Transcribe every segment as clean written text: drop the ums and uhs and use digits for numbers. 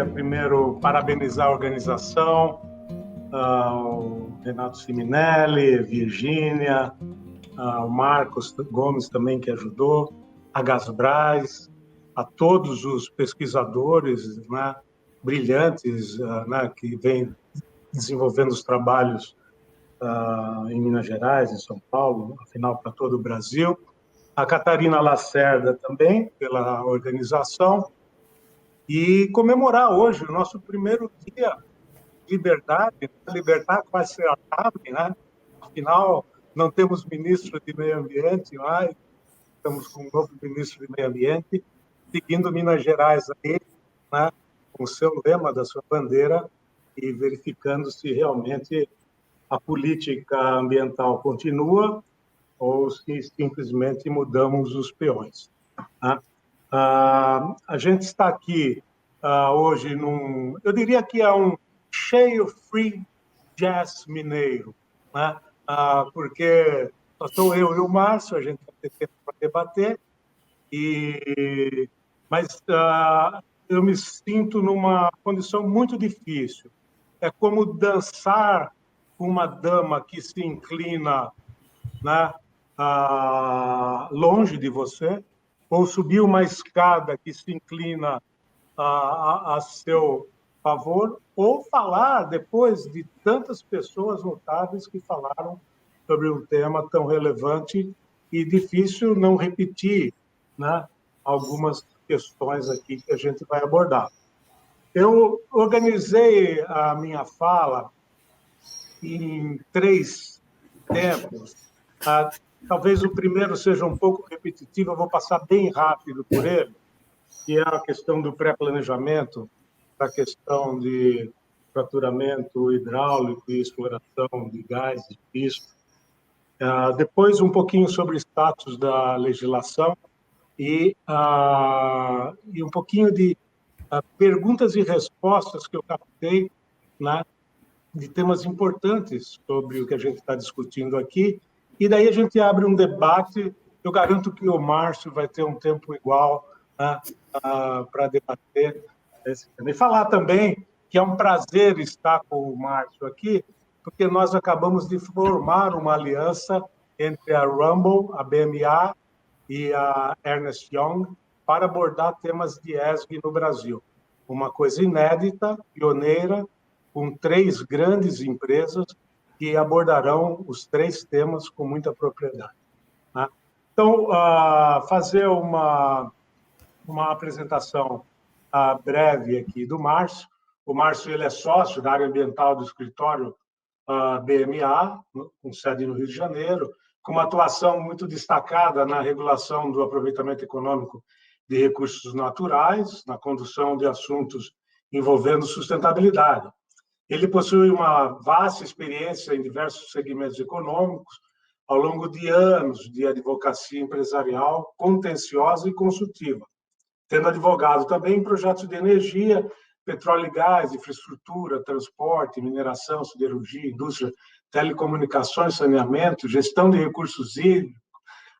primeiro parabenizar a organização, o Renato Siminelli, Virgínia, o Marcos Gomes também, que ajudou, a Gasbras, a todos os pesquisadores, né, brilhantes, né, que vêm desenvolvendo os trabalhos em Minas Gerais, em São Paulo, afinal, para todo o Brasil. A Catarina Lacerda também, pela organização. E comemorar hoje o nosso primeiro dia de liberdade, libertar quase ser a tarde, né? Afinal, não temos ministro de meio ambiente lá, estamos com um novo ministro de meio ambiente, seguindo Minas Gerais aí, né? Com o seu lema da sua bandeira e verificando se realmente a política ambiental continua ou se simplesmente mudamos os peões. Né? A gente está aqui hoje eu diria que é um cheio free jazz mineiro, né? Porque só sou eu e o Márcio, a gente vai ter tempo para debater, mas eu me sinto numa condição muito difícil. É como dançar com uma dama que se inclina, né, longe de você, ou subir uma escada que se inclina a seu favor, ou falar depois de tantas pessoas notáveis que falaram sobre um tema tão relevante e difícil não repetir, né, algumas questões aqui que a gente vai abordar. Eu organizei a minha fala em 3 tempos. Talvez o primeiro seja um pouco repetitivo, eu vou passar bem rápido por ele, que é a questão do pré-planejamento, a questão de fraturamento hidráulico e exploração de gás e pisto. Depois, um pouquinho sobre o status da legislação e um pouquinho de perguntas e respostas que eu captei, né, de temas importantes sobre o que a gente está discutindo aqui, e daí a gente abre um debate. Eu garanto que o Márcio vai ter um tempo igual, né, para debater esse tema. E falar também que é um prazer estar com o Márcio aqui, porque nós acabamos de formar uma aliança entre a Rumble, a BMA e a Ernst Young para abordar temas de ESG no Brasil. Uma coisa inédita, pioneira, com 3 grandes empresas que abordarão os 3 temas com muita propriedade. Né? Então, fazer uma apresentação breve aqui do Márcio. O Márcio ele é sócio da área ambiental do escritório BMA, com sede no Rio de Janeiro, com uma atuação muito destacada na regulação do aproveitamento econômico de recursos naturais, na condução de assuntos envolvendo sustentabilidade. Ele possui uma vasta experiência em diversos segmentos econômicos, ao longo de anos de advocacia empresarial contenciosa e consultiva, tendo advogado também em projetos de energia, petróleo e gás, infraestrutura, transporte, mineração, siderurgia, indústria, telecomunicações, saneamento, gestão de recursos hídricos,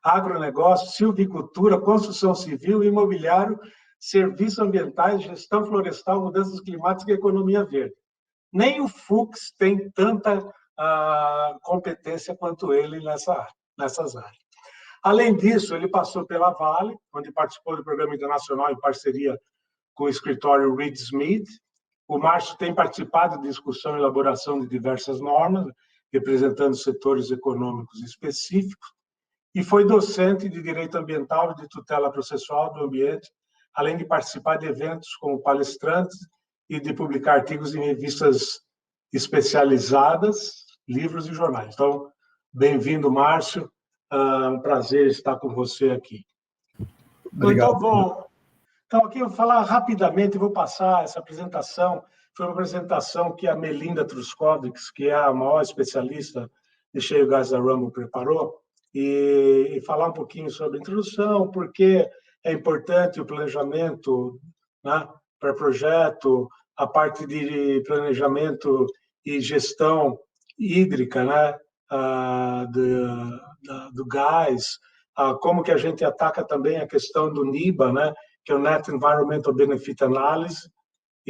agronegócio, silvicultura, construção civil, imobiliário, serviços ambientais, gestão florestal, mudanças climáticas e economia verde. Nem o Fux tem tanta competência quanto ele nessas áreas. Além disso, ele passou pela Vale, onde participou do programa internacional em parceria com o escritório Reed Smith. O Márcio tem participado de discussão e elaboração de diversas normas, representando setores econômicos específicos, e foi docente de Direito Ambiental e de Tutela Processual do Ambiente, além de participar de eventos como palestrante e de publicar artigos em revistas especializadas, livros e jornais. Então, bem-vindo, Márcio. Um prazer estar com você aqui. Obrigado. Então, aqui eu vou falar rapidamente, vou passar essa apresentação. Foi uma apresentação que a Melinda Truskovics, que é a maior especialista de cheio gás da Rumble, preparou, e falar um pouquinho sobre a introdução, porque é importante o planejamento, né, para projeto, a parte de planejamento e gestão hídrica, né, do gás, como que a gente ataca também a questão do NIBA, né, que é o Net Environmental Benefit Analysis,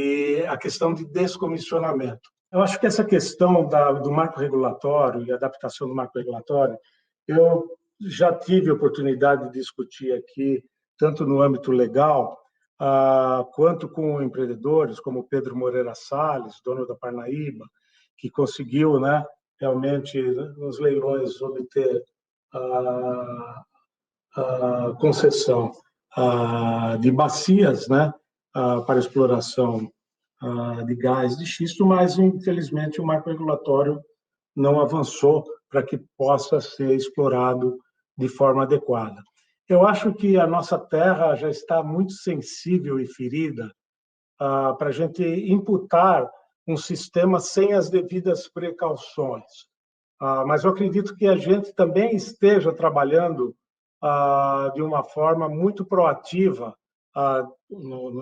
e a questão de descomissionamento. Eu acho que essa questão do marco regulatório e adaptação do marco regulatório, eu já tive a oportunidade de discutir aqui, tanto no âmbito legal, quanto com empreendedores, como Pedro Moreira Salles, dono da Parnaíba, que conseguiu, né, realmente, nos leilões, obter a concessão de bacias, né, para exploração de gás de xisto, mas, infelizmente, o marco regulatório não avançou para que possa ser explorado de forma adequada. Eu acho que a nossa terra já está muito sensível e ferida para a gente imputar um sistema sem as devidas precauções. Mas eu acredito que a gente também esteja trabalhando de uma forma muito proativa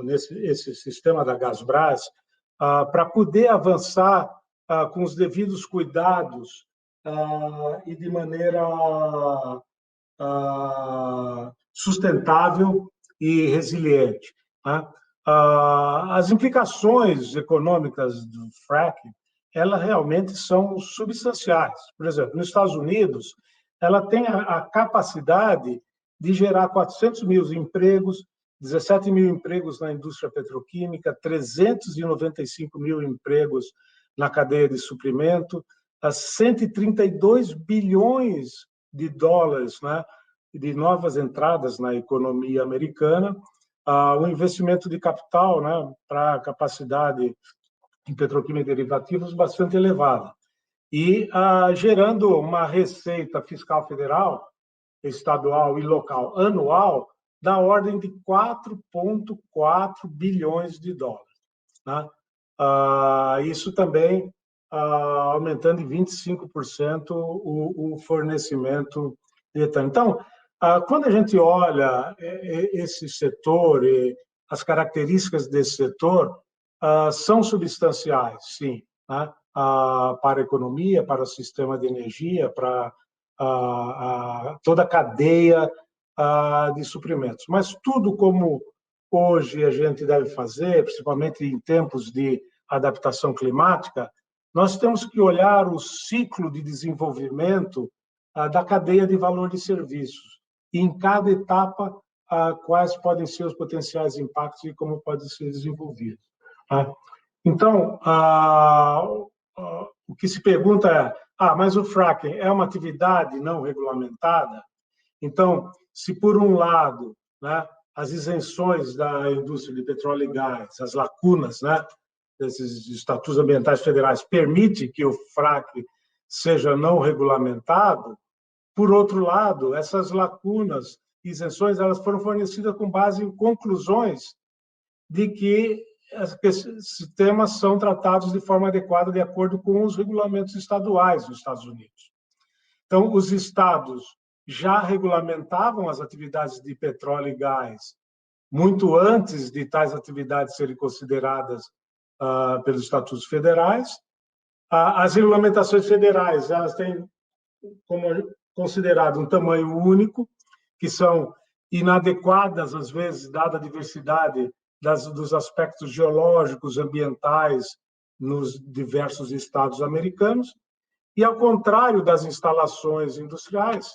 nesse sistema da Gasbras, para poder avançar com os devidos cuidados e de maneira sustentável e resiliente, né? As implicações econômicas do fracking, elas realmente são substanciais. Por exemplo, nos Estados Unidos, ela tem a capacidade de gerar 400 mil empregos, 17 mil empregos na indústria petroquímica, 395 mil empregos na cadeia de suprimento, 132 bilhões de dólares, né, de novas entradas na economia americana, o investimento de capital, né, para a capacidade em petroquímica e derivativos bastante elevada, e gerando uma receita fiscal federal, estadual e local anual da ordem de 4,4 bilhões de dólares, né? Isso também aumentando em 25% o fornecimento de etano. Então, quando a gente olha esse setor e as características desse setor, são substanciais, sim, né? Para a economia, para o sistema de energia, para toda a cadeia de suprimentos. Mas tudo como hoje a gente deve fazer, principalmente em tempos de adaptação climática, nós temos que olhar o ciclo de desenvolvimento da cadeia de valor de serviços. E em cada etapa, quais podem ser os potenciais impactos e como podem ser desenvolvidos. Então, o que se pergunta é, mas o fracking é uma atividade não regulamentada? Então, se por um lado, né, as isenções da indústria de petróleo e gás, as lacunas, né, desses estatutos ambientais federais permitem que o fracking seja não regulamentado, por outro lado, essas lacunas, isenções, elas foram fornecidas com base em conclusões de que esses temas são tratados de forma adequada de acordo com os regulamentos estaduais dos Estados Unidos. Então, os estados já regulamentavam as atividades de petróleo e gás muito antes de tais atividades serem consideradas pelos estatutos federais. As regulamentações federais, elas têm como considerado um tamanho único, que são inadequadas, às vezes, dada a diversidade dos aspectos geológicos, ambientais, nos diversos estados americanos. E, ao contrário das instalações industriais,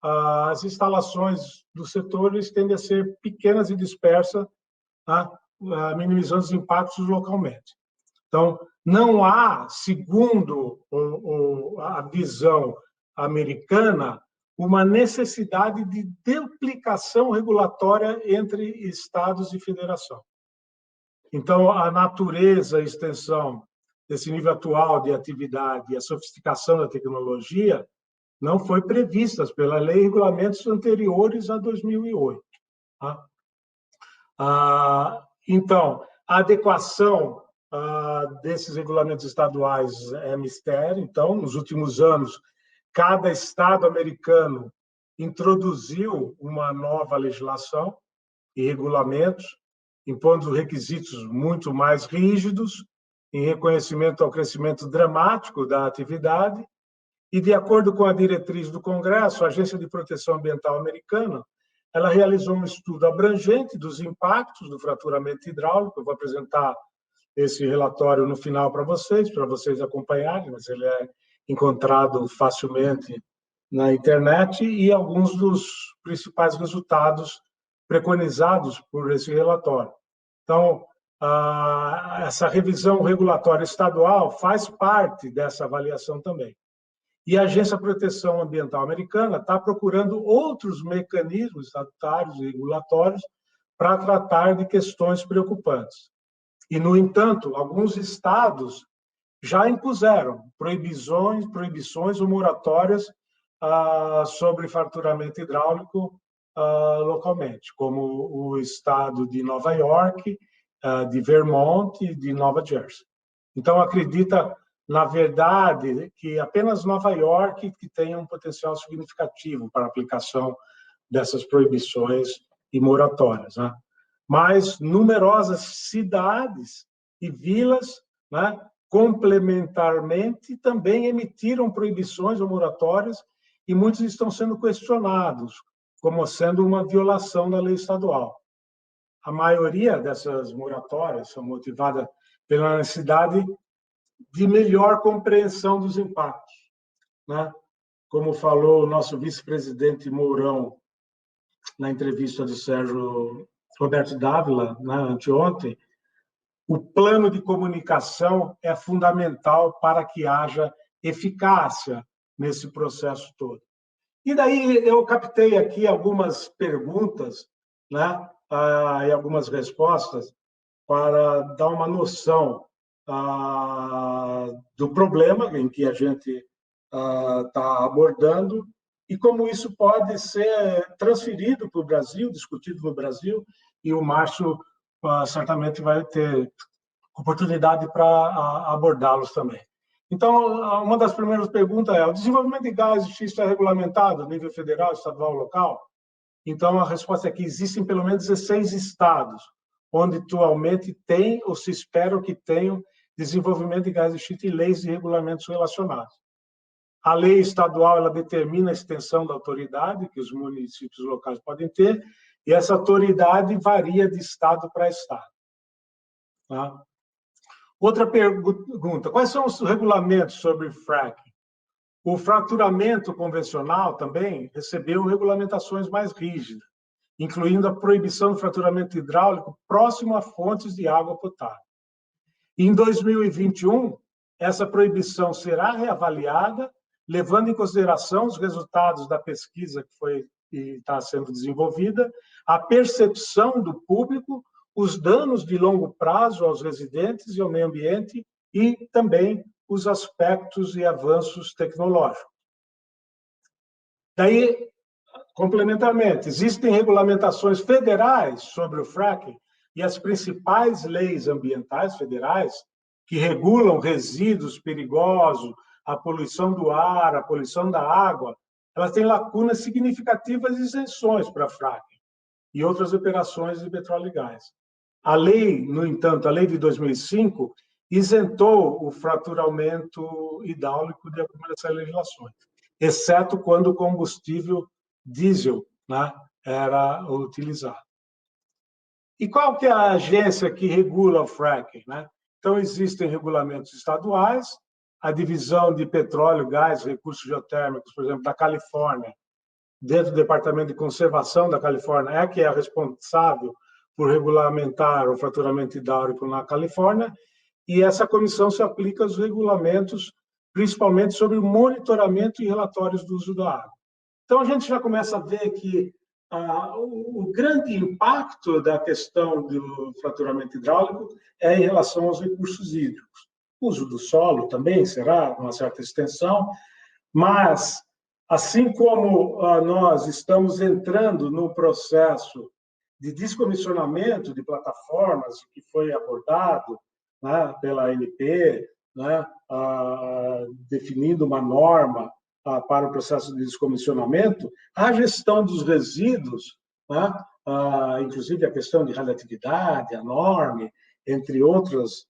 as instalações do setor tendem a ser pequenas e dispersas, minimizando os impactos localmente. Então, não há, segundo a visão americana, uma necessidade de duplicação regulatória entre estados e federação. Então, a natureza e extensão desse nível atual de atividade e a sofisticação da tecnologia não foi previstas pela lei e regulamentos anteriores a 2008. Então, a adequação desses regulamentos estaduais é mistério. Então, nos últimos anos, cada estado americano introduziu uma nova legislação e regulamentos, impondo requisitos muito mais rígidos, em reconhecimento ao crescimento dramático da atividade. E, de acordo com a diretriz do Congresso, a Agência de Proteção Ambiental americana, ela realizou um estudo abrangente dos impactos do fraturamento hidráulico. Eu vou apresentar esse relatório no final para vocês acompanharem, mas ele é encontrado facilmente na internet, e alguns dos principais resultados preconizados por esse relatório. Então, essa revisão regulatória estadual faz parte dessa avaliação também. E a Agência de Proteção Ambiental Americana está procurando outros mecanismos estatutários e regulatórios para tratar de questões preocupantes. E, no entanto, alguns estados já impuseram proibições ou moratórias sobre fraturamento hidráulico localmente, como o estado de Nova York, de Vermont e de Nova Jersey. Então, acredita, na verdade, que apenas Nova York que tem um potencial significativo para a aplicação dessas proibições e moratórias, né? Mas numerosas cidades e vilas, né, complementarmente, também emitiram proibições ou moratórias, e muitos estão sendo questionados como sendo uma violação da lei estadual. A maioria dessas moratórias são motivadas pela necessidade de melhor compreensão dos impactos, né? Como falou o nosso vice-presidente Mourão na entrevista de Sérgio Roberto Dávila, né, anteontem, o plano de comunicação é fundamental para que haja eficácia nesse processo todo. E daí eu captei aqui algumas perguntas, né, e algumas respostas para dar uma noção do problema em que a gente está abordando e como isso pode ser transferido para o Brasil, discutido no Brasil, e o Márcio certamente vai ter oportunidade para abordá-los também. Então, uma das primeiras perguntas é: o desenvolvimento de gás de xisto é regulamentado a nível federal, estadual, local? Então, a resposta é que existem pelo menos 16 estados onde atualmente tem ou se espera que tenham desenvolvimento de gás de xisto e leis e regulamentos relacionados. A lei estadual ela determina a extensão da autoridade que os municípios locais podem ter, e essa autoridade varia de estado para estado. Tá? Outra pergunta: quais são os regulamentos sobre fracking? O fraturamento convencional também recebeu regulamentações mais rígidas, incluindo a proibição do fraturamento hidráulico próximo a fontes de água potável. Em 2021, essa proibição será reavaliada, levando em consideração os resultados da pesquisa que está sendo desenvolvida, a percepção do público, os danos de longo prazo aos residentes e ao meio ambiente e também os aspectos e avanços tecnológicos. Daí, complementarmente, existem regulamentações federais sobre o fracking, e as principais leis ambientais federais que regulam resíduos perigosos, a poluição do ar, a poluição da água, elas têm lacunas significativas e isenções para fracking e outras operações de petróleo e gás. A lei, no entanto, a lei de 2005, isentou o fraturamento hidráulico de algumas dessas legislações, exceto quando o combustível diesel, né, era utilizado. E qual que é a agência que regula o fracking, né? Então, existem regulamentos estaduais, a divisão de petróleo, gás, recursos geotérmicos, por exemplo, da Califórnia, dentro do Departamento de Conservação da Califórnia, é que é responsável por regulamentar o fraturamento hidráulico na Califórnia, e essa comissão se aplica aos regulamentos, principalmente sobre o monitoramento e relatórios do uso da água. Então, a gente já começa a ver que o grande impacto da questão do fraturamento hidráulico é em relação aos recursos hídricos. O uso do solo também será uma certa extensão, mas, assim como nós estamos entrando no processo de descomissionamento de plataformas, que foi abordado, né, pela ANP, né, definindo uma norma para o processo de descomissionamento, a gestão dos resíduos, né, inclusive a questão de radioatividade, a norma, entre outros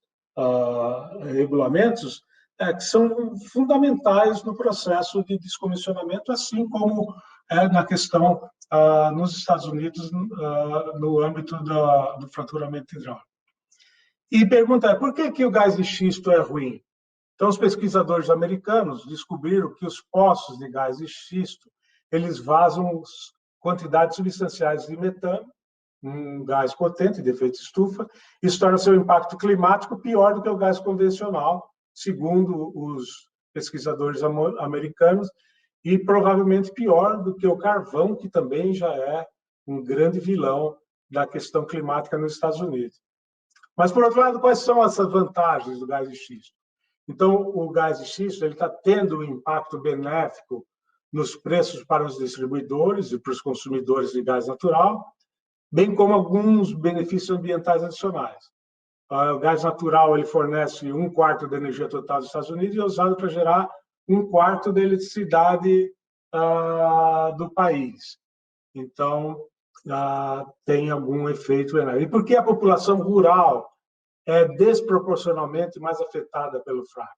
regulamentos, que são fundamentais no processo de descomissionamento, assim como na questão nos Estados Unidos, no âmbito do fraturamento hidráulico. E pergunta por que o gás de xisto é ruim? Então, os pesquisadores americanos descobriram que os poços de gás de xisto, eles vazam quantidades substanciais de metano, um gás potente de efeito estufa. Isso torna seu impacto climático pior do que o gás convencional, segundo os pesquisadores americanos, e provavelmente pior do que o carvão, que também já é um grande vilão da questão climática nos Estados Unidos. Mas, por outro lado, quais são essas vantagens do gás de xisto? Então, o gás de xisto está tendo um impacto benéfico nos preços para os distribuidores e para os consumidores de gás natural, bem como alguns benefícios ambientais adicionais. O gás natural ele fornece 1/4 da energia total dos Estados Unidos e é usado para gerar 1/4 da eletricidade do país. Então, tem algum efeito. E por que a população rural é desproporcionalmente mais afetada pelo fracking?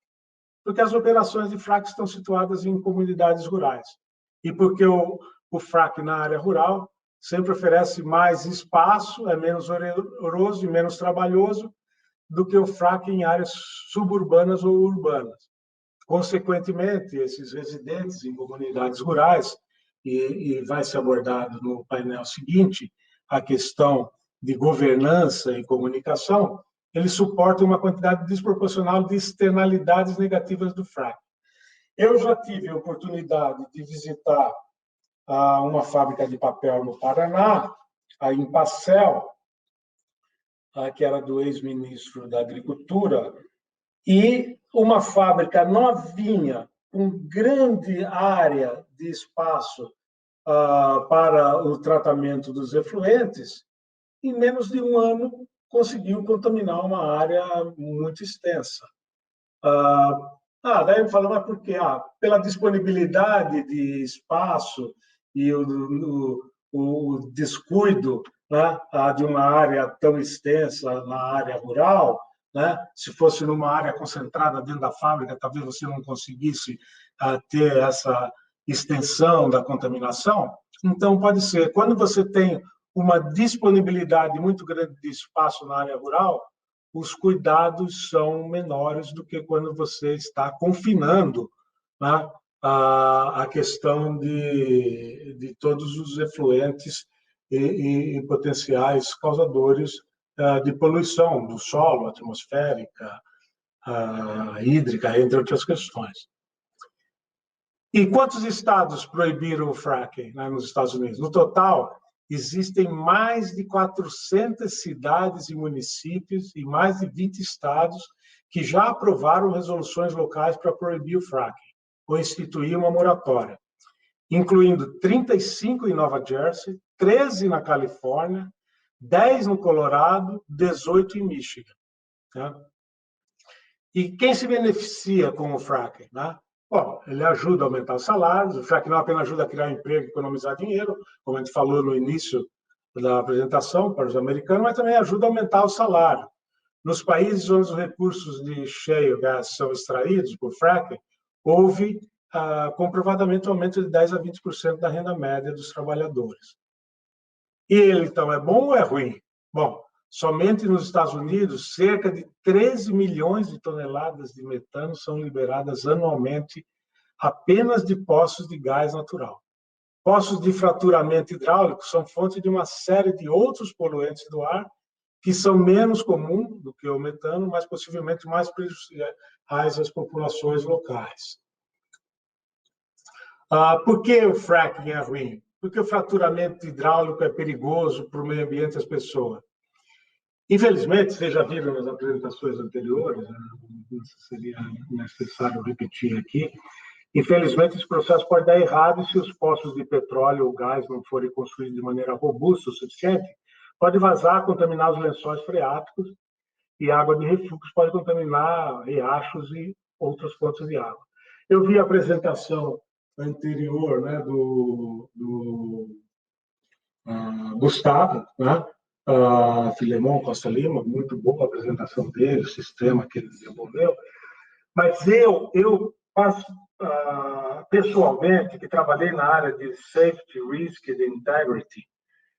Porque as operações de fracking estão situadas em comunidades rurais. E porque o fracking na área rural sempre oferece mais espaço, é menos oneroso e menos trabalhoso do que o fracking em áreas suburbanas ou urbanas. Consequentemente, esses residentes em comunidades rurais, e vai ser abordado no painel seguinte, a questão de governança e comunicação, eles suportam uma quantidade desproporcional de externalidades negativas do fracking. Eu já tive a oportunidade de visitar uma fábrica de papel no Paraná, a Impacel, que era do ex-ministro da Agricultura, e uma fábrica novinha, com grande área de espaço para o tratamento dos efluentes, em menos de um ano conseguiu contaminar uma área muito extensa. Daí eu falo, mas por quê? Pela disponibilidade de espaço e o descuido, né, de uma área tão extensa na área rural, né? Se fosse numa área concentrada dentro da fábrica, talvez você não conseguisse ter essa extensão da contaminação. Então, pode ser. Quando você tem uma disponibilidade muito grande de espaço na área rural, os cuidados são menores do que quando você está confinando, né, a questão de todos os efluentes e potenciais causadores de poluição do solo, atmosférica, hídrica, entre outras questões. E quantos estados proibiram o fracking, né, nos Estados Unidos? No total, existem mais de 400 cidades e municípios e mais de 20 estados que já aprovaram resoluções locais para proibir o fracking ou instituir uma moratória, incluindo 35 em Nova Jersey, 13 na Califórnia, 10 no Colorado, 18 em Michigan. Né? E quem se beneficia com o fracking? Né? Bom, ele ajuda a aumentar os salários, o fracking não apenas ajuda a criar emprego e economizar dinheiro, como a gente falou no início da apresentação para os americanos, mas também ajuda a aumentar o salário. Nos países onde os recursos de shale gas são extraídos por fracking, houve comprovadamente um aumento de 10% a 20% da renda média dos trabalhadores. E ele, então, é bom ou é ruim? Bom, somente nos Estados Unidos, cerca de 13 milhões de toneladas de metano são liberadas anualmente apenas de poços de gás natural. Poços de fraturamento hidráulico são fonte de uma série de outros poluentes do ar que são menos comuns do que o metano, mas possivelmente mais prejudiciais às populações locais. Por que o fracking é ruim? Porque o fraturamento hidráulico é perigoso para o meio ambiente e as pessoas. Infelizmente, vocês já viram nas apresentações anteriores, não seria necessário repetir aqui, infelizmente esse processo pode dar errado se os poços de petróleo ou gás não forem construídos de maneira robusta o suficiente, pode vazar, contaminar os lençóis freáticos e a água de refluxo pode contaminar riachos e outras fontes de água. Eu vi a apresentação anterior, né, do Gustavo, né, Filemon Costa Lima, muito boa a apresentação dele, o sistema que ele desenvolveu, mas eu pessoalmente, que trabalhei na área de Safety, Risk and Integrity,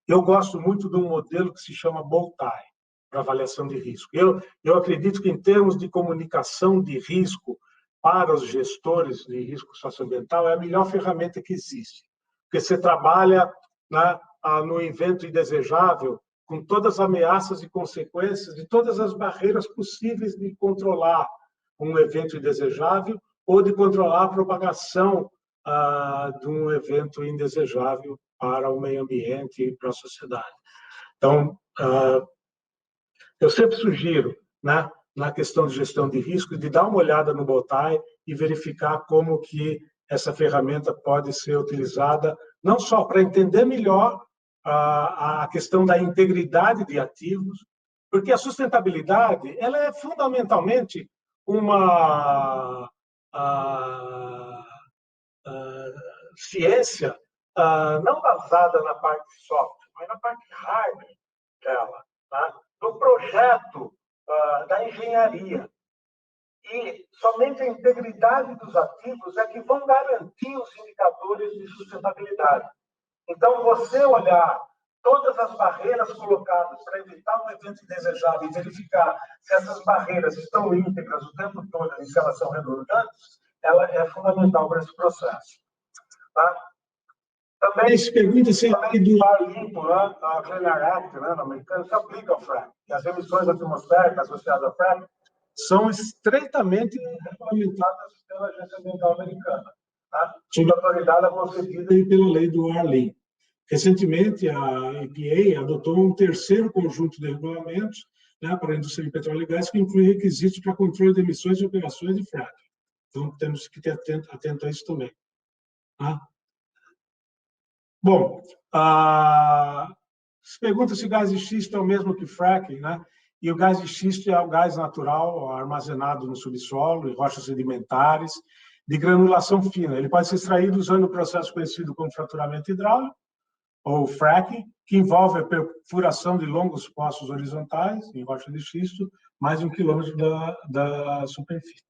eu gosto muito de um modelo que se chama bow tie. para avaliação de risco. Eu acredito que, em termos de comunicação de risco para os gestores de risco socioambiental, é a melhor ferramenta que existe. Porque você trabalha, né, no evento indesejável com todas as ameaças e consequências de todas as barreiras possíveis de controlar um evento indesejável ou de controlar a propagação de um evento indesejável para o meio ambiente e para a sociedade. Então, eu sempre sugiro, né, na questão de gestão de risco, de dar uma olhada no Bowtie e verificar como que essa ferramenta pode ser utilizada, não só para entender melhor a questão da integridade de ativos, porque a sustentabilidade ela é fundamentalmente uma ciência não basada na parte software, mas na parte hardware dela, tá? No projeto da engenharia. E somente a integridade dos ativos é que vão garantir os indicadores de sustentabilidade. Então, você olhar todas as barreiras colocadas para evitar um evento indesejável e verificar se essas barreiras estão íntegras o tempo todo e se elas são redundantes, ela é fundamental para esse processo. Tá? Também se pergunta se a lei do ar limpo, né, a Clean Air Act, né, no americano, se aplica ao fracking. E as emissões atmosféricas associadas ao fracking são estreitamente regulamentadas pela Agência Ambiental Americana, tá? Sob a autoridade concedida pela lei do ar limpo. Recentemente, a EPA adotou um terceiro conjunto de regulamentos, né, para a indústria de petróleo e gás, que inclui requisitos para controle de emissões e operações de fracking. Então, temos que ter atento a isso também. Tá? Bom, se pergunta se gás de xisto é o mesmo que fracking, né? E o gás de xisto é o gás natural armazenado no subsolo, em rochas sedimentares, de granulação fina. Ele pode ser extraído usando o processo conhecido como fraturamento hidráulico, ou fracking, que envolve a perfuração de longos poços horizontais, em rocha de xisto, mais de 1 quilômetro da superfície.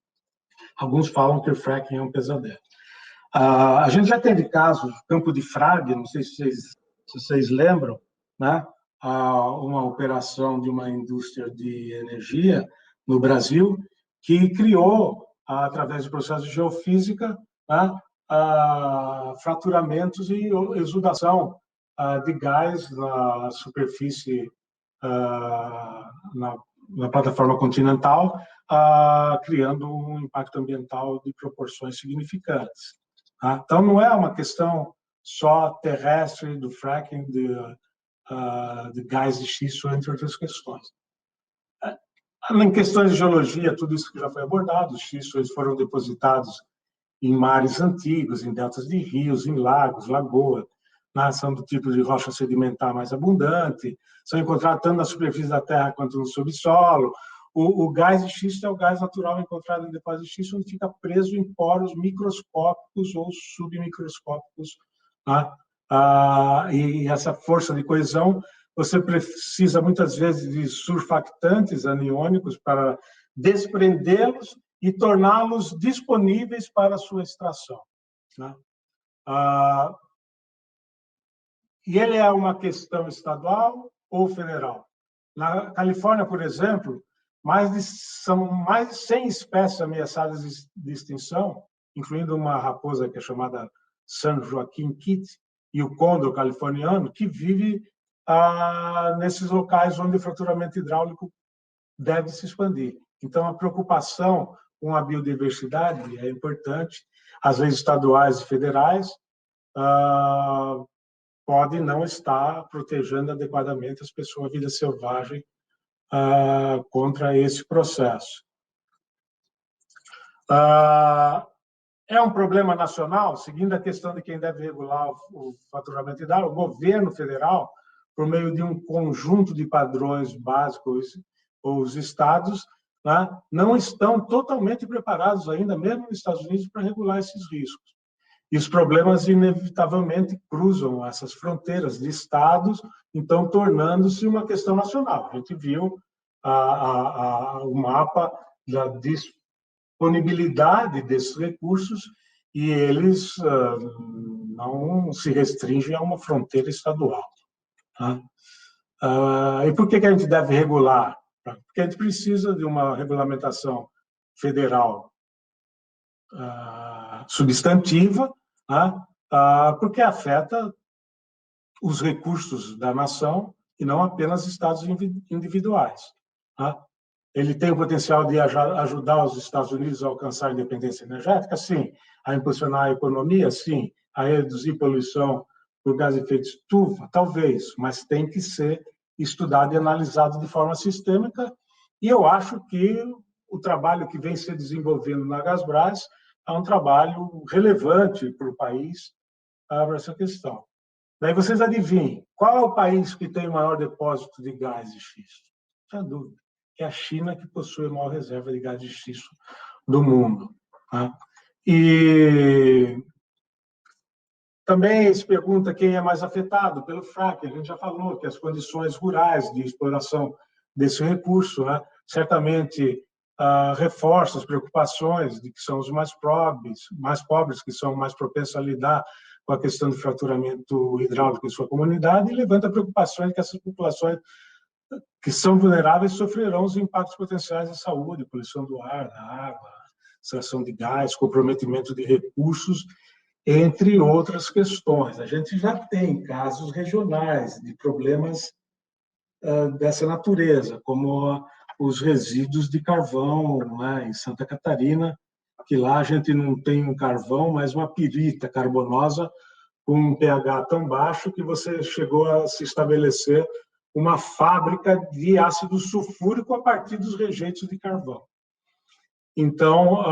Alguns falam que o fracking é um pesadelo. A gente já teve casos, Campo de Frade, não sei se vocês lembram, né? Uma operação de uma indústria de energia no Brasil que criou, através de processos de geofísica, né, fraturamentos e exudação de gás na superfície, na plataforma continental, criando um impacto ambiental de proporções significantes. Então, não é uma questão só terrestre do fracking, de gás de xisto, entre outras questões. Em questões de geologia, tudo isso que já foi abordado, os xistos foram depositados em mares antigos, em deltas de rios, em lagos, lagoas, são do tipo de rocha sedimentar mais abundante, são encontrados tanto na superfície da terra quanto no subsolo. O gás de xisto é o gás natural encontrado em depósitos de xisto, onde fica preso em poros microscópicos ou submicroscópicos. Né? E essa força de coesão, você precisa muitas vezes de surfactantes aniônicos para desprendê-los e torná-los disponíveis para a sua extração. Né? E ele é uma questão estadual ou federal? Na Califórnia, por exemplo, são mais de 100 espécies ameaçadas de extinção, incluindo uma raposa que é chamada San Joaquin Kit e o condor californiano, que vive nesses locais onde o fraturamento hidráulico deve se expandir. Então, a preocupação com a biodiversidade é importante. As leis estaduais e federais podem não estar protegendo adequadamente as pessoas, a vida selvagem, contra esse processo. É um problema nacional, seguindo a questão de quem deve regular o faturamento hidráulico, o governo federal, por meio de um conjunto de padrões básicos, os estados, né, não estão totalmente preparados ainda, mesmo nos Estados Unidos, para regular esses riscos. E os problemas, inevitavelmente, cruzam essas fronteiras de estados, então tornando-se uma questão nacional. A gente viu o mapa da disponibilidade desses recursos e eles não se restringem a uma fronteira estadual. Tá? E por que a gente deve regular? Porque a gente precisa de uma regulamentação federal substantiva, porque afeta os recursos da nação e não apenas estados individuais. Ele tem o potencial de ajudar os Estados Unidos a alcançar a independência energética? Sim. A impulsionar a economia? Sim. A reduzir poluição por gás de efeito estufa? Talvez, mas tem que ser estudado e analisado de forma sistêmica, e eu acho que o trabalho que vem se desenvolvendo na Gasbras é um trabalho relevante para o país para essa questão. Daí vocês adivinhem, qual é o país que tem o maior depósito de gás de xisto? Sem dúvida, é a China, que possui a maior reserva de gás de xisto do mundo. E também se pergunta quem é mais afetado pelo fracking. A gente já falou que as condições rurais de exploração desse recurso, certamente reforça as preocupações de que são os mais pobres, que são mais propensos a lidar com a questão do fraturamento hidráulico em sua comunidade, e levanta preocupações de que essas populações que são vulneráveis sofrerão os impactos potenciais da saúde, poluição do ar, da água, extração de gás, comprometimento de recursos, entre outras questões. A gente já tem casos regionais de problemas dessa natureza, como os resíduos de carvão em Santa Catarina, que lá a gente não tem um carvão, mas uma pirita carbonosa com um pH tão baixo que você chegou a se estabelecer uma fábrica de ácido sulfúrico a partir dos rejeitos de carvão. Então,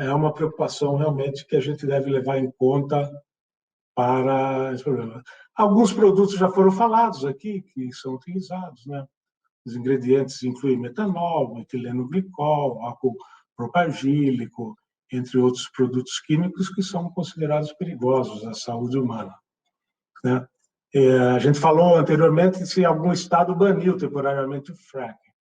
é uma preocupação realmente que a gente deve levar em conta para esse problema. Alguns produtos já foram falados aqui, que são utilizados, Os ingredientes incluem metanol, etileno glicol, álcool propagílico, entre outros produtos químicos que são considerados perigosos à saúde humana. A gente falou anteriormente se algum estado baniu temporariamente o fracking.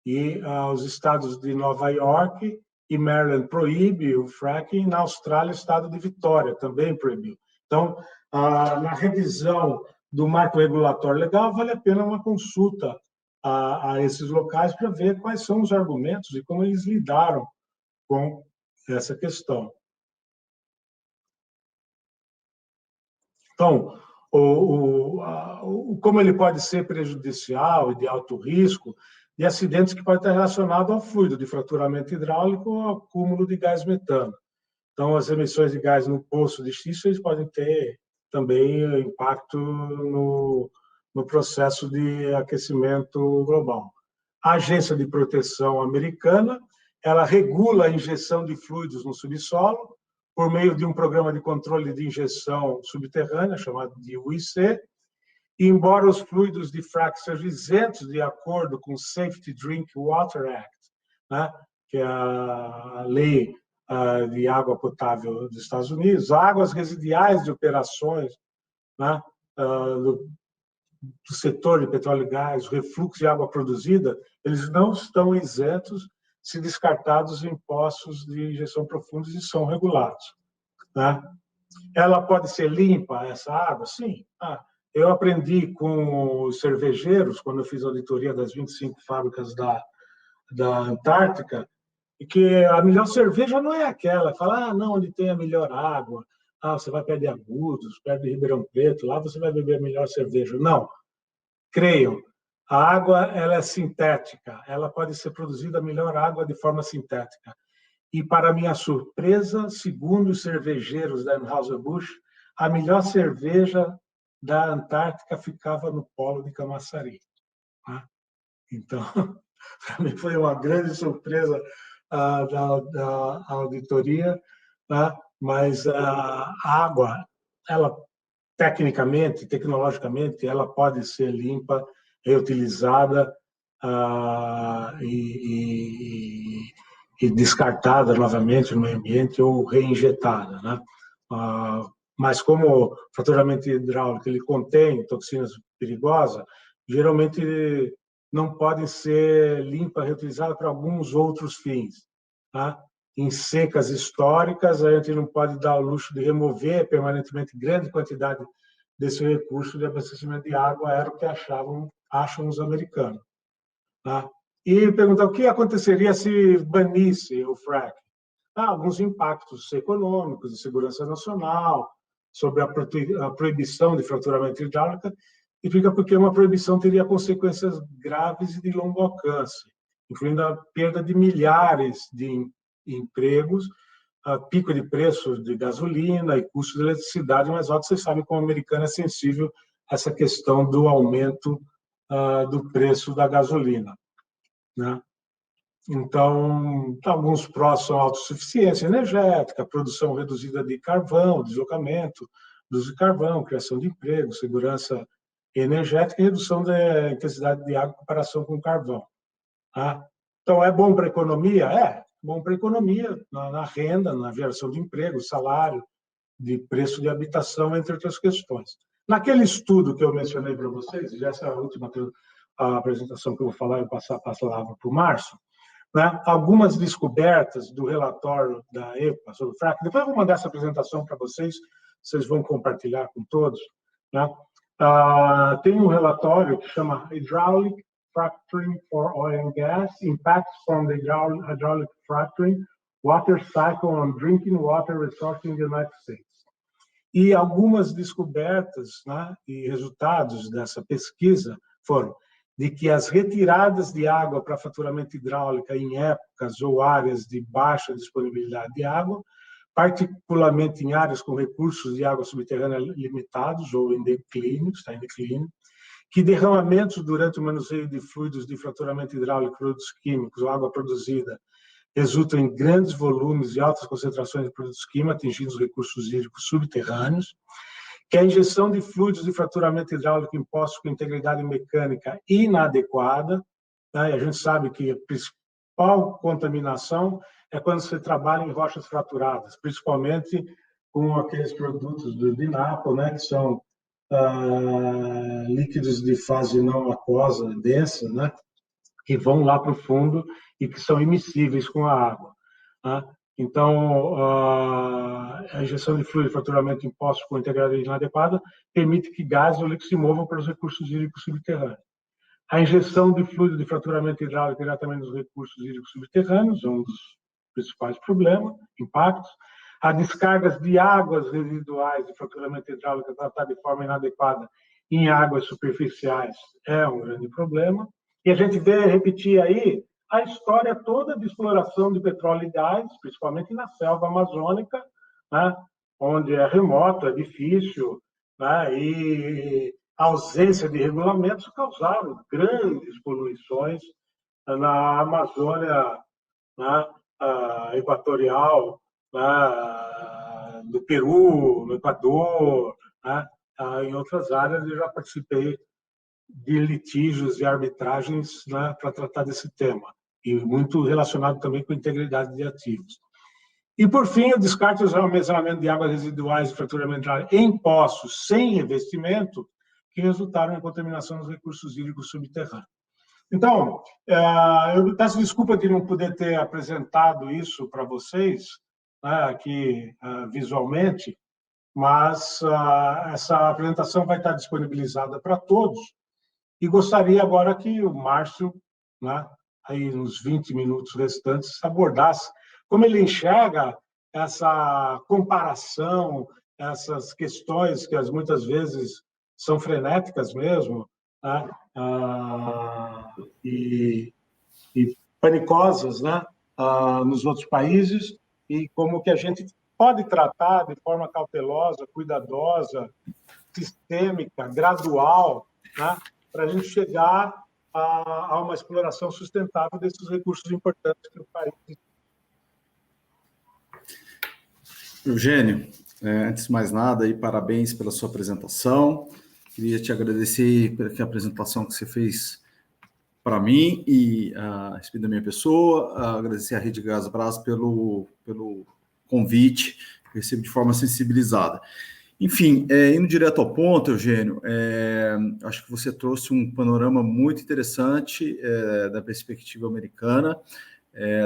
E os estados de Nova York e Maryland proíbem o fracking, na Austrália, o estado de Vitória também proibiu. Então, na revisão do marco regulatório legal, vale a pena uma consulta a esses locais para ver quais são os argumentos e como eles lidaram com essa questão. Então, como ele pode ser prejudicial e de alto risco, e acidentes que podem estar relacionados ao fluido de fraturamento hidráulico ou ao acúmulo de gás metano. Então, as emissões de gás no poço de xisto eles podem ter também impacto no processo de aquecimento global. A Agência de Proteção Americana, ela regula a injeção de fluidos no subsolo por meio de um programa de controle de injeção subterrânea, chamado de UIC, e embora os fluidos de fracking sejam isentos de acordo com o Safety Drinking Water Act, que é a lei de água potável dos Estados Unidos, águas residuais de operações do setor de petróleo e gás, o refluxo de água produzida, eles não estão isentos se descartados em poços de injeção profundos e são regulados. Ela pode ser limpa, essa água? Sim. Eu aprendi com os cervejeiros, quando eu fiz a auditoria das 25 fábricas da Antártica, e que a melhor cerveja não é aquela. Fala, não, onde tem a melhor água, você vai perto de Agudos, perto de Ribeirão Preto, lá você vai beber a melhor cerveja. Não, creiam, a água ela é sintética, ela pode ser produzida a melhor água de forma sintética. E, para minha surpresa, segundo os cervejeiros da Anheuser-Busch, a melhor cerveja da Antártica ficava no polo de Camaçari. Então, para mim foi uma grande surpresa da auditoria, mas a água, ela tecnicamente, tecnologicamente, ela pode ser limpa, reutilizada e descartada novamente no meio ambiente ou reinjetada, mas como o fraturamento hidráulico ele contém toxinas perigosas, geralmente não podem ser limpas, reutilizadas para alguns outros fins. Em secas históricas, a gente não pode dar o luxo de remover permanentemente grande quantidade desse recurso de abastecimento de água era o que acham os americanos. Tá? E perguntar o que aconteceria se banisse o fracking. Alguns impactos econômicos, de segurança nacional, sobre a proibição de fraturamento hidráulico, e fica porque uma proibição teria consequências graves e de longo alcance, incluindo a perda de milhares de empregos, pico de preços de gasolina e custo de eletricidade, mas óbvio, vocês sabem como o americano é sensível a essa questão do aumento do preço da gasolina, né? Então, alguns prós são autossuficiência energética, produção reduzida de carvão, deslocamento do uso de carvão, criação de emprego, segurança energética e redução da intensidade de água em comparação com carvão. Tá? Então, é bom para a economia? É bom para a economia, na renda, na geração de emprego, salário, de preço de habitação, entre outras questões. Naquele estudo que eu mencionei para vocês, já essa é a última apresentação que eu vou falar, eu passo a palavra para o Márcio, né? Algumas descobertas do relatório da EPA sobre o fracking. Depois eu vou mandar essa apresentação para vocês vão compartilhar com todos, né? Tem um relatório que chama Hydraulic Fracturing for Oil and Gas, Impacts from the Hydraulic Fracturing Water Cycle on Drinking Water Resources in the United States. E algumas descobertas, né, e resultados dessa pesquisa foram de que as retiradas de água para fraturamento hidráulico em épocas ou áreas de baixa disponibilidade de água, particularmente em áreas com recursos de água subterrânea limitados ou em declínio, está em declínio, que derramamentos durante o manuseio de fluidos de fraturamento hidráulico, produtos químicos ou água produzida resultam em grandes volumes e altas concentrações de produtos químicos atingindo os recursos hídricos subterrâneos, que a injeção de fluidos de fraturamento hidráulico impostos com integridade mecânica inadequada, né? A gente sabe que a principal contaminação é quando você trabalha em rochas fraturadas, principalmente com aqueles produtos do DINAPO, né, que são líquidos de fase não aquosa, densa, né, que vão lá para o fundo e que são imissíveis com a água. Né? Então, a injeção de fluido de fraturamento imposto com integridade inadequada permite que gases ou líquidos se movam para os recursos hídricos subterrâneos. A injeção de fluido de fraturamento hidráulico diretamente nos recursos hídricos subterrâneos é um dos principais problemas, impactos. As descargas de águas residuais de fraturamento hidráulico tratadas de forma inadequada em águas superficiais é um grande problema. E a gente vê repetir aí a história toda de exploração de petróleo e gás, principalmente na selva amazônica, né, onde é remoto, é difícil, né, e a ausência de regulamentos causaram grandes poluições na Amazônia, né, equatorial, né, do Peru, no Equador, né, em outras áreas eu já participei de litígios e arbitragens, né, para tratar desse tema, e muito relacionado também com integridade de ativos. E, por fim, o descarte e o armazenamento de águas residuais de fraturamento em poços sem revestimento, que resultaram em contaminação dos recursos hídricos subterrâneos. Então, eu peço desculpa de não poder ter apresentado isso para vocês, né, aqui visualmente, mas essa apresentação vai estar disponibilizada para todos. E gostaria agora que o Márcio, né, aí nos 20 minutos restantes, abordasse como ele enxerga essa comparação, essas questões que muitas vezes são frenéticas mesmo, né, e panicosas, né, nos outros países, e como que a gente pode tratar de forma cautelosa, cuidadosa, sistêmica, gradual, né, para a gente chegar a uma exploração sustentável desses recursos importantes que o país tem. Eugênio, antes de mais nada, aí, parabéns pela sua apresentação. Queria te agradecer pela apresentação que você fez para mim e a respeito da minha pessoa, agradecer à Rede Gás Brás pelo convite, que eu recebo de forma sensibilizada. Enfim, indo direto ao ponto, Eugênio, acho que você trouxe um panorama muito interessante da perspectiva americana,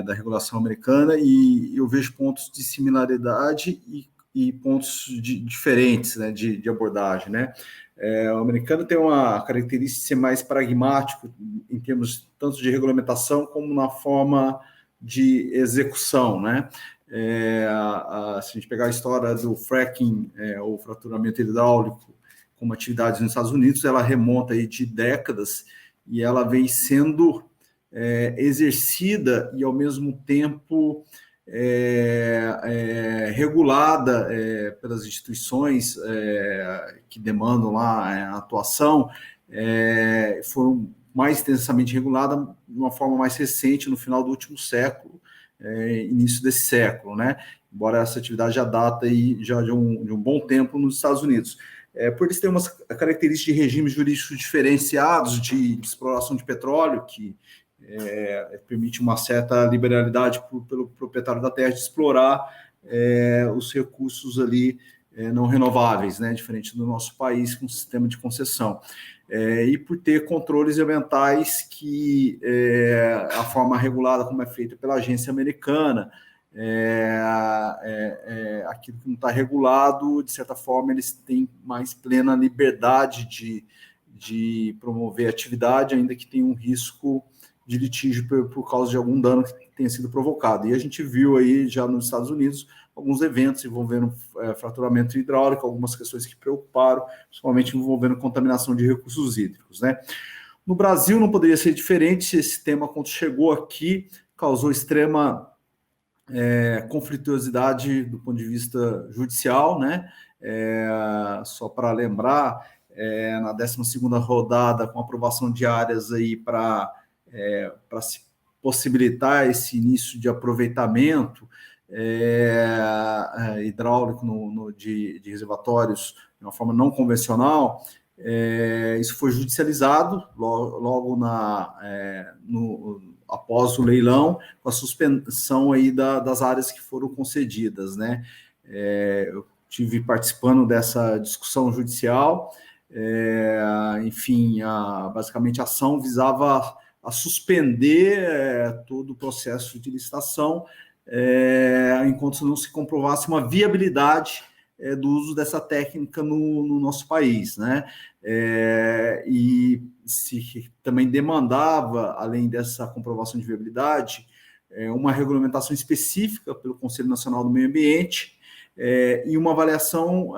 da regulação americana, e eu vejo pontos de similaridade e e pontos diferentes, né, de abordagem, né? O americano tem uma característica de ser mais pragmático em termos tanto de regulamentação como na forma de execução, né? Se a gente pegar a história do fracking, ou fraturamento hidráulico, como atividade nos Estados Unidos, ela remonta aí de décadas e ela vem sendo exercida e, ao mesmo tempo, regulada pelas instituições que demandam lá a atuação, foram mais intensamente reguladas de uma forma mais recente, no final do último século, início desse século, né? Embora essa atividade já data aí já de um bom tempo nos Estados Unidos. Por eles terem umas características de regimes jurídicos diferenciados de exploração de petróleo, que permite uma certa liberalidade pelo proprietário da terra de explorar os recursos ali não renováveis, né, diferente do nosso país, com um sistema de concessão. E por ter controles ambientais que a forma regulada como é feita pela agência americana, aquilo que não está regulado, de certa forma, eles têm mais plena liberdade de promover atividade, ainda que tenha um risco de litígio por causa de algum dano que tenha sido provocado. E a gente viu aí, já nos Estados Unidos, alguns eventos envolvendo fraturamento hidráulico, algumas questões que preocuparam, principalmente envolvendo contaminação de recursos hídricos, né? No Brasil não poderia ser diferente. Esse tema, quando chegou aqui, causou extrema conflituosidade do ponto de vista judicial, né? Só para lembrar, na 12ª rodada, com aprovação de áreas aí para se possibilitar esse início de aproveitamento hidráulico de reservatórios de uma forma não convencional, isso foi judicializado logo após o leilão, com a suspensão aí das áreas que foram concedidas, né? Eu tive participando dessa discussão judicial, enfim, basicamente a ação visava a suspender todo o processo de licitação, enquanto não se comprovasse uma viabilidade do uso dessa técnica no nosso país, né? E se também demandava, além dessa comprovação de viabilidade, uma regulamentação específica pelo Conselho Nacional do Meio Ambiente, e uma avaliação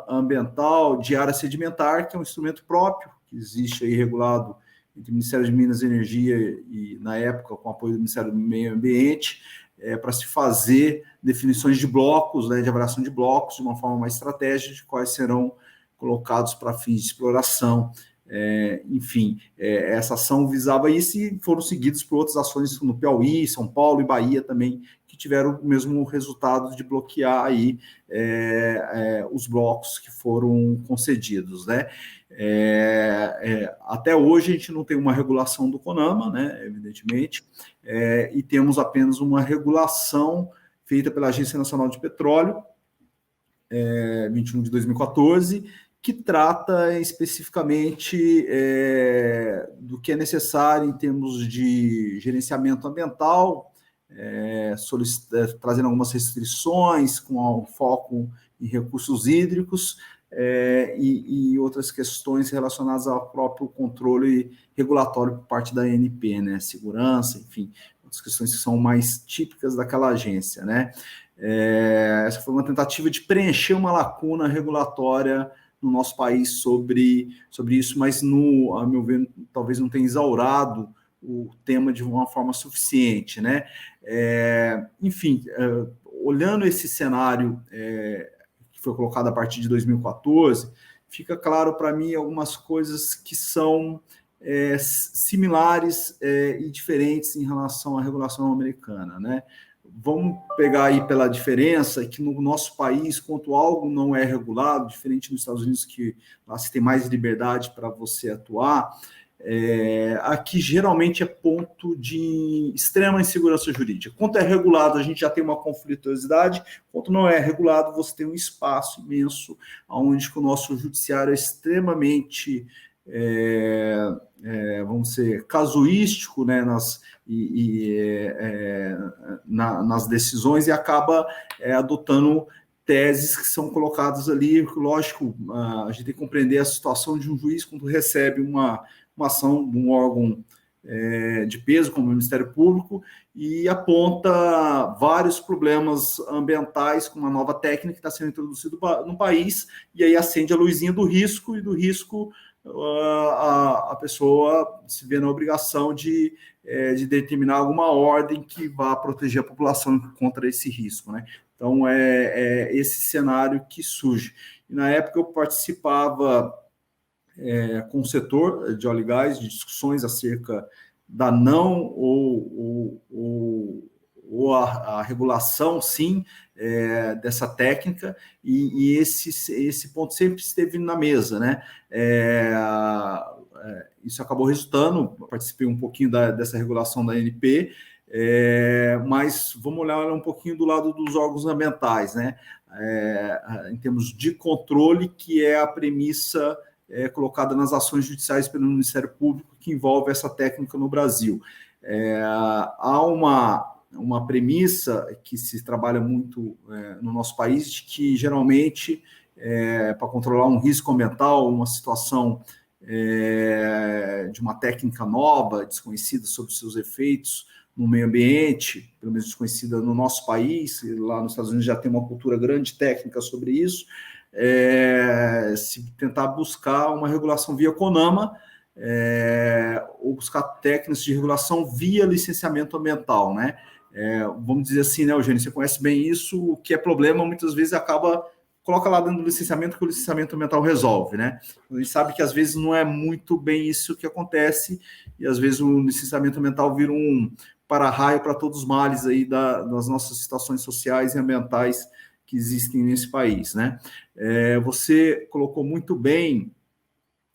ambiental de área sedimentar, que é um instrumento próprio, que existe aí regulado entre o Ministério de Minas e Energia e, na época, com apoio do Ministério do Meio Ambiente, para se fazer definições de blocos, né, de avaliação de blocos, de uma forma mais estratégica, de quais serão colocados para fins de exploração. Enfim, essa ação visava isso, e foram seguidos por outras ações no Piauí, São Paulo e Bahia também, que tiveram o mesmo resultado de bloquear aí os blocos que foram concedidos, né? Até hoje a gente não tem uma regulação do CONAMA, né, evidentemente, e temos apenas uma regulação feita pela Agência Nacional de Petróleo, 21 de 2014, que trata especificamente do que é necessário em termos de gerenciamento ambiental, trazendo algumas restrições com foco em recursos hídricos, e outras questões relacionadas ao próprio controle regulatório por parte da ANP, né? Segurança, enfim, outras questões que são mais típicas daquela agência, né? Essa foi uma tentativa de preencher uma lacuna regulatória no nosso país sobre isso, mas, a meu ver, talvez não tenha exaurado o tema de uma forma suficiente, né? Enfim, olhando esse cenário que foi colocado a partir de 2014, fica claro para mim algumas coisas que são similares e diferentes em relação à regulação americana, né? Vamos pegar aí pela diferença que no nosso país, quando algo não é regulado, diferente dos Estados Unidos, que lá se tem mais liberdade para você atuar, aqui geralmente é ponto de extrema insegurança jurídica. Quando é regulado, a gente já tem uma conflituosidade. Quando não é regulado, você tem um espaço imenso onde o nosso judiciário é extremamente, vamos dizer, casuístico, né, nas decisões, e acaba adotando teses que são colocadas ali. Lógico, a gente tem que compreender a situação de um juiz quando recebe uma ação de um órgão de peso, como o Ministério Público, e aponta vários problemas ambientais com uma nova técnica que está sendo introduzida no país, e aí acende a luzinha do risco, e do risco a pessoa se vê na obrigação de determinar alguma ordem que vá proteger a população contra esse risco, né? Então, é esse cenário que surge. E, na época, eu participava com o setor de óleo e gás, de discussões acerca da não ou a regulação, sim, dessa técnica, e esse ponto sempre esteve na mesa, né? Isso acabou resultando, participei um pouquinho dessa regulação da ANP, mas vamos olhar um pouquinho do lado dos órgãos ambientais, né? Em termos de controle, que é a premissa colocada nas ações judiciais pelo Ministério Público que envolve essa técnica no Brasil. Há uma premissa que se trabalha muito no nosso país, de que geralmente, para controlar um risco ambiental, uma situação de uma técnica nova, desconhecida sobre os seus efeitos no meio ambiente, pelo menos desconhecida no nosso país, lá nos Estados Unidos já tem uma cultura grande técnica sobre isso, se tentar buscar uma regulação via CONAMA, ou buscar técnicas de regulação via licenciamento ambiental, né? Vamos dizer assim, né, Eugênio, você conhece bem isso, o que é problema muitas vezes coloca lá dentro do licenciamento que o licenciamento ambiental resolve, né? A gente sabe que às vezes não é muito bem isso que acontece, e às vezes o licenciamento ambiental vira um para-raio para todos os males aí das nossas situações sociais e ambientais que existem nesse país, né? Você colocou muito bem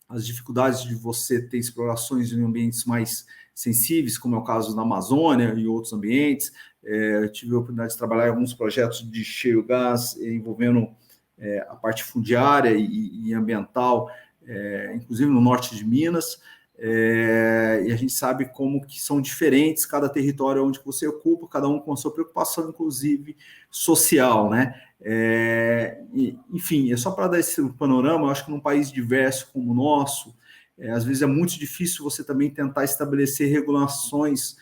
as dificuldades de você ter explorações em ambientes mais sensíveis, como é o caso da Amazônia e outros ambientes. Eu tive a oportunidade de trabalhar em alguns projetos de shale gas envolvendo a parte fundiária e ambiental, inclusive no norte de Minas, e a gente sabe como que são diferentes cada território onde você ocupa, cada um com a sua preocupação, inclusive social, né? Enfim, só para dar esse panorama, eu acho que num país diverso como o nosso, às vezes é muito difícil você também tentar estabelecer regulações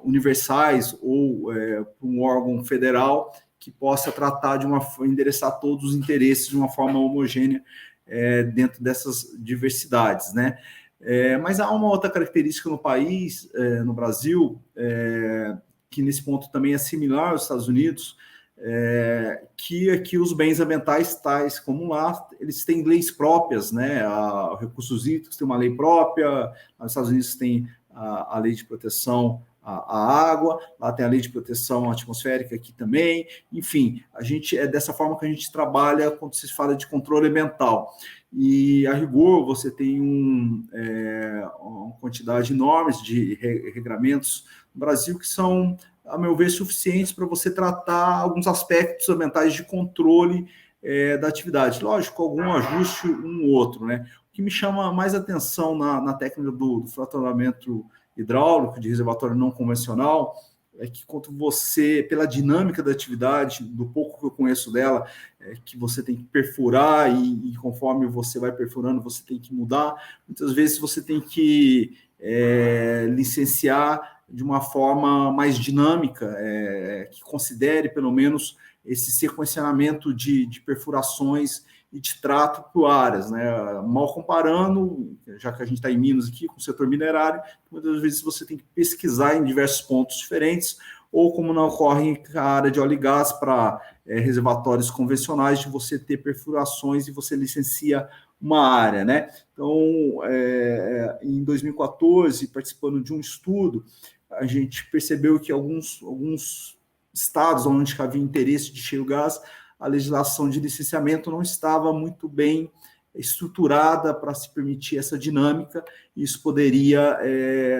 universais ou para um órgão federal que possa tratar endereçar todos os interesses de uma forma homogênea dentro dessas diversidades, né? Mas há uma outra característica no país, no Brasil, que nesse ponto também é similar aos Estados Unidos, que aqui os bens ambientais, tais como lá, eles têm leis próprias, né? Recursos hídricos tem uma lei própria, nos Estados Unidos tem a lei de proteção à água, lá tem a lei de proteção atmosférica aqui também, enfim, é dessa forma que a gente trabalha quando se fala de controle ambiental. E, a rigor, você tem uma quantidade enorme de regramentos no Brasil que são, a meu ver, suficientes para você tratar alguns aspectos ambientais de controle da atividade. Lógico, algum ajuste, um ou outro, né? O que me chama mais atenção na técnica do fraturamento hidráulico de reservatório não convencional é que quando você, pela dinâmica da atividade, do pouco que eu conheço dela, que você tem que perfurar e conforme você vai perfurando, você tem que mudar. Muitas vezes você tem que licenciar de uma forma mais dinâmica, que considere pelo menos esse sequenciamento de perfurações e de trato por áreas, né? Mal comparando, já que a gente está em Minas aqui, com o setor minerário, muitas vezes você tem que pesquisar em diversos pontos diferentes, ou como não ocorre na área de óleo e gás para reservatórios convencionais, de você ter perfurações e você licencia uma área, né? Então, em 2014, participando de um estudo, a gente percebeu que alguns estados onde havia interesse de shale gas, a legislação de licenciamento não estava muito bem estruturada para se permitir essa dinâmica, e isso poderia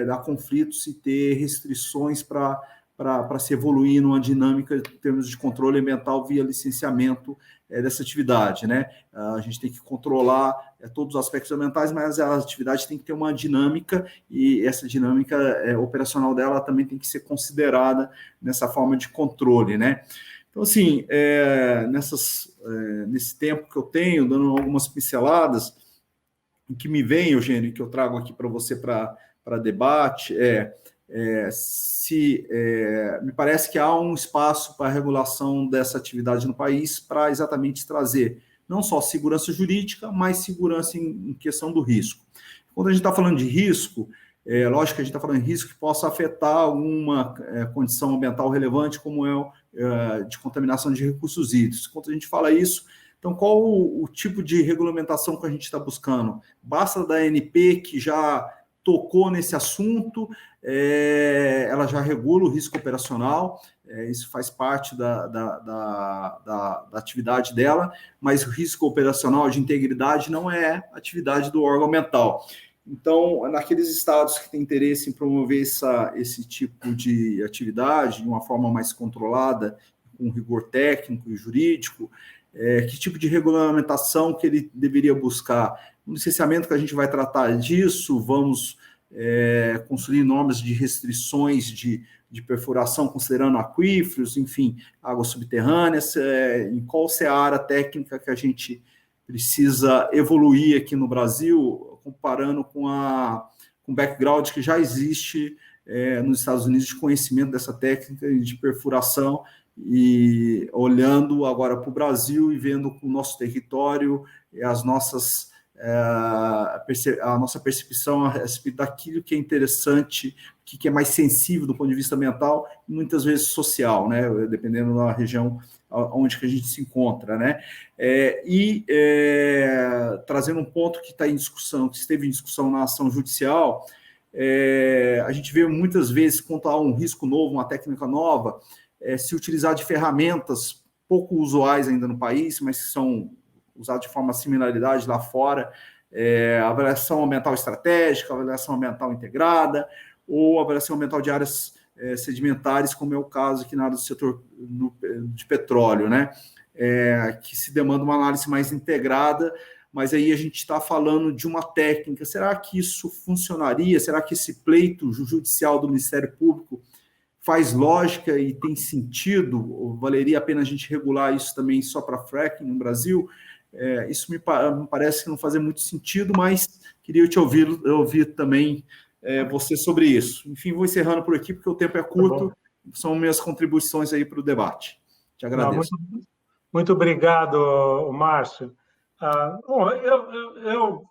dar conflitos e ter restrições para se evoluir numa dinâmica em termos de controle ambiental via licenciamento dessa atividade, né? A gente tem que controlar todos os aspectos ambientais, mas a atividade tem que ter uma dinâmica, e essa dinâmica operacional dela também tem que ser considerada nessa forma de controle, né? Então, assim, nesse tempo que eu tenho, dando algumas pinceladas, o que me vem, Eugênio, que eu trago aqui para você para debate, me parece que há um espaço para a regulação dessa atividade no país para exatamente trazer não só segurança jurídica, mas segurança em questão do risco. Quando a gente está falando de risco, lógico que a gente está falando de risco que possa afetar alguma condição ambiental relevante, como de contaminação de recursos hídricos. Quando a gente fala isso, então qual o tipo de regulamentação que a gente está buscando? Basta da ANP, que já tocou nesse assunto, ela já regula o risco operacional, isso faz parte da atividade dela, mas o risco operacional de integridade não é atividade do órgão ambiental. Então, naqueles estados que têm interesse em promover esse tipo de atividade de uma forma mais controlada, com rigor técnico e jurídico, que tipo de regulamentação que ele deveria buscar? No licenciamento que a gente vai tratar disso, vamos construir normas de restrições de perfuração, considerando aquíferos, enfim, águas subterrâneas, em qual seara técnica que a gente precisa evoluir aqui no Brasil, comparando com o background que já existe nos Estados Unidos de conhecimento dessa técnica de perfuração, e olhando agora para o Brasil e vendo o nosso território, a nossa percepção a respeito daquilo que é interessante, que é mais sensível do ponto de vista ambiental e muitas vezes social, né? Dependendo da região onde que a gente se encontra, né? Trazendo um ponto que está em discussão, que esteve em discussão na ação judicial, a gente vê muitas vezes, quando há um risco novo, uma técnica nova, se utilizar de ferramentas pouco usuais ainda no país, mas que são usadas de forma similaridade lá fora, avaliação ambiental estratégica, avaliação ambiental integrada, ou avaliação ambiental de áreas sedimentares, como é o caso aqui na área do setor de petróleo, né? Que se demanda uma análise mais integrada, mas aí a gente está falando de uma técnica. Será que isso funcionaria? Será que esse pleito judicial do Ministério Público faz lógica e tem sentido? Ou valeria a pena a gente regular isso também só para fracking no Brasil? Isso me parece que não faz muito sentido, mas queria te ouvir também você sobre isso. Enfim, vou encerrando por aqui, porque o tempo é curto, são minhas contribuições aí para o debate. Te agradeço. Não, muito obrigado, Márcio. Bom, eu,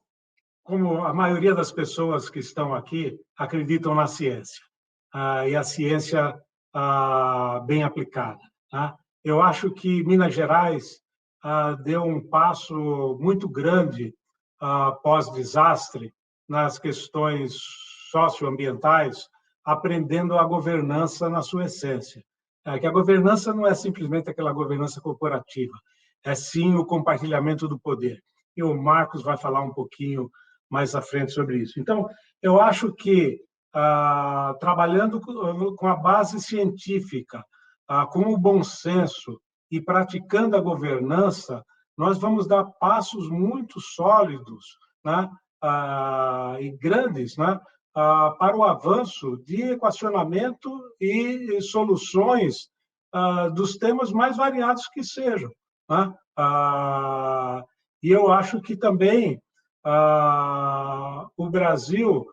como a maioria das pessoas que estão aqui, acreditam na ciência, e a ciência bem aplicada. Tá? Eu acho que Minas Gerais deu um passo muito grande pós-desastre nas questões socioambientais, aprendendo a governança na sua essência. Que a governança não é simplesmente aquela governança corporativa, é sim o compartilhamento do poder. E o Marcos vai falar um pouquinho mais à frente sobre isso. Então, eu acho que, trabalhando com a base científica, com o bom senso e praticando a governança, nós vamos dar passos muito sólidos, né, e grandes, né, para o avanço de equacionamento e soluções dos temas mais variados que sejam. Né? E eu acho que também o Brasil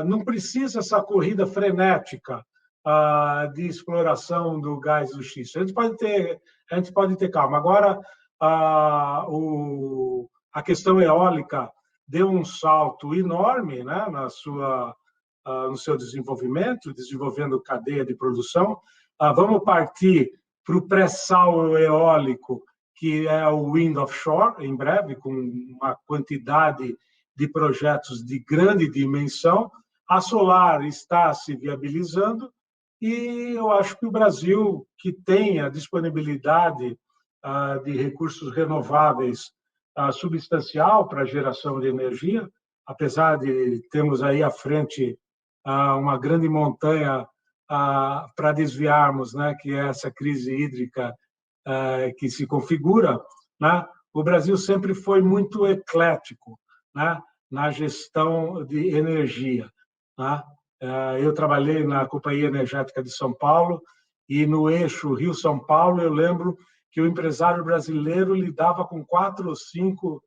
não precisa essa corrida frenética de exploração do gás do xisto. A gente pode ter calma. Agora, a questão eólica deu um salto enorme, né, no seu desenvolvimento, desenvolvendo cadeia de produção. Vamos partir para o pré-sal eólico, que é o wind offshore, em breve, com uma quantidade de projetos de grande dimensão. A solar está se viabilizando e eu acho que o Brasil, que tem a disponibilidade de recursos renováveis substancial para a geração de energia, apesar de termos aí à frente uma grande montanha para desviarmos, né, que é essa crise hídrica que se configura, né? O Brasil sempre foi muito eclético, né, na gestão de energia. Né? Eu trabalhei na Companhia Energética de São Paulo e no eixo Rio-São Paulo, eu lembro que o empresário brasileiro lidava com 4 ou 5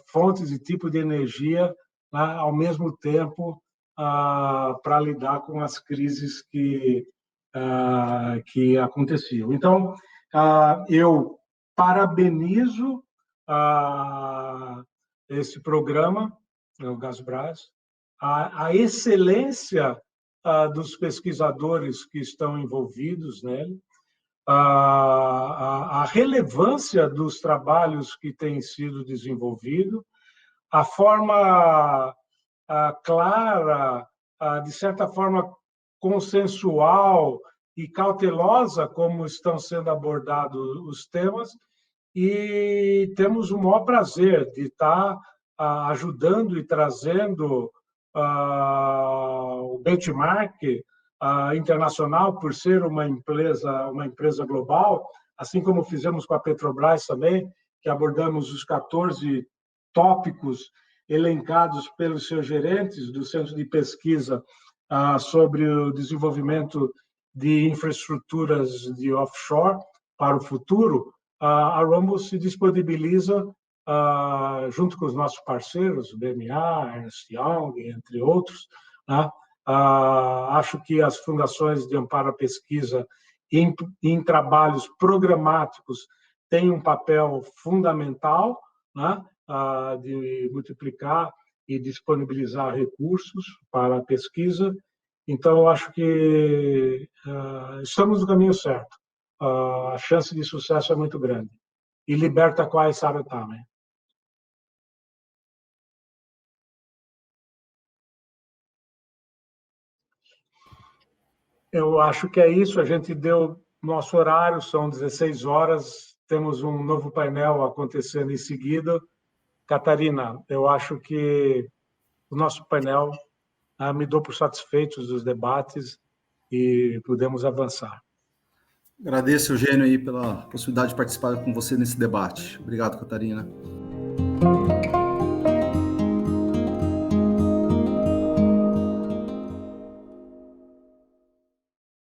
fontes e tipo de energia, né, ao mesmo tempo, para lidar com as crises que aconteciam. Então, eu parabenizo esse programa, o Gasbras, a excelência dos pesquisadores que estão envolvidos nele, a relevância dos trabalhos que têm sido desenvolvidos, a forma clara, de certa forma consensual e cautelosa como estão sendo abordados os temas, e temos o maior prazer de estar ajudando e trazendo o benchmark internacional, por ser uma empresa global, assim como fizemos com a Petrobras também, que abordamos os 14 tópicos elencados pelos seus gerentes do Centro de Pesquisa sobre o desenvolvimento de infraestruturas de offshore para o futuro. A Rumble se disponibiliza, junto com os nossos parceiros, BMA, Ernst Young, entre outros, né? Acho que as fundações de amparo à pesquisa em trabalhos programáticos têm um papel fundamental, né? De multiplicar e disponibilizar recursos para a pesquisa. Então, eu acho que estamos no caminho certo. A chance de sucesso é muito grande. E liberta quais sabe também. Eu acho que é isso. A gente deu nosso horário, são 16 horas. Temos um novo painel acontecendo em seguida. Catarina, eu acho que o nosso painel me dou por satisfeitos dos debates e podemos avançar. Agradeço, Eugênio, aí, pela possibilidade de participar com você nesse debate. Obrigado, Catarina.